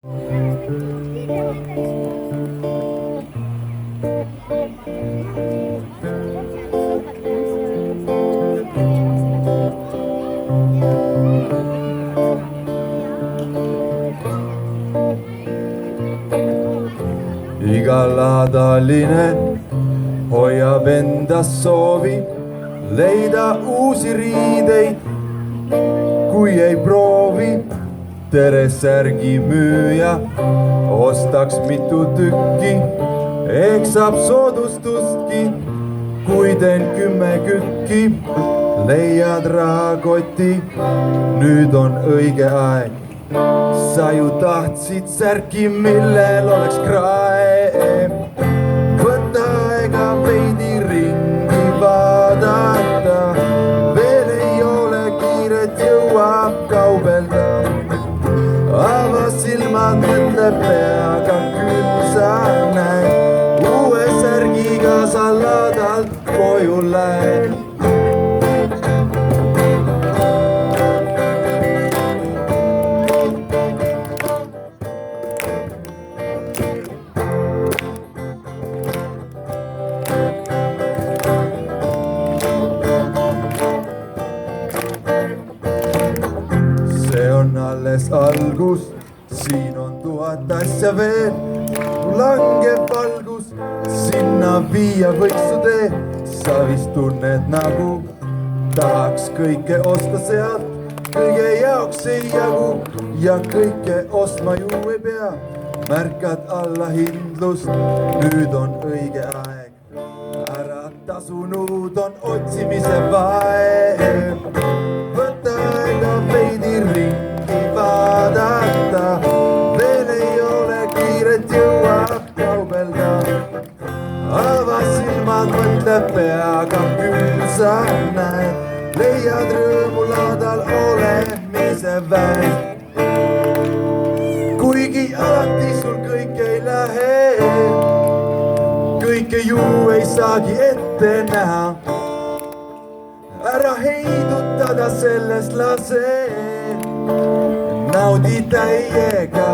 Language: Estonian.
Igaladaline hoiab endas soovi leida uusi riideid, kui ei proovi. Tere särgi müüja ostaks mitu tükki, eks saab soodustustki, kui teen 10 kükki. Leiad rahakoti, nüüd on õige aeg. Sa ju tahtsid särki, millel oleks krae. Võta aega veidi ringi vaadata, veel ei ole kiiret, jõuab kaubelda. Ava silmad, mõtle peaga, küll sa näed, uue särgiga sa ladalt koju lähed. Alles algus, siin on 1000 asja veel, langeb valgus, sinna viia võiks su tee. Sa vist tunned nagu tahaks kõike osta sealt, kõige jaoks ei jagu ja kõike ostma ju ei pea. Märkad allahindlust, nüüd on õige aeg, ära tasunud on otsimise vaev. Võta aega veidi ringi vaadata, veel ei ole kiiret, jõuab kaubelda. Ava silmad, mõtle peaga, küll sa näed, leiad rõõmu ladal olemise väed. Kuigi alati sul kõik ei lähe, kõike ju ei saagi ette näha. Ära heidutada, sellest lase, naudi täiega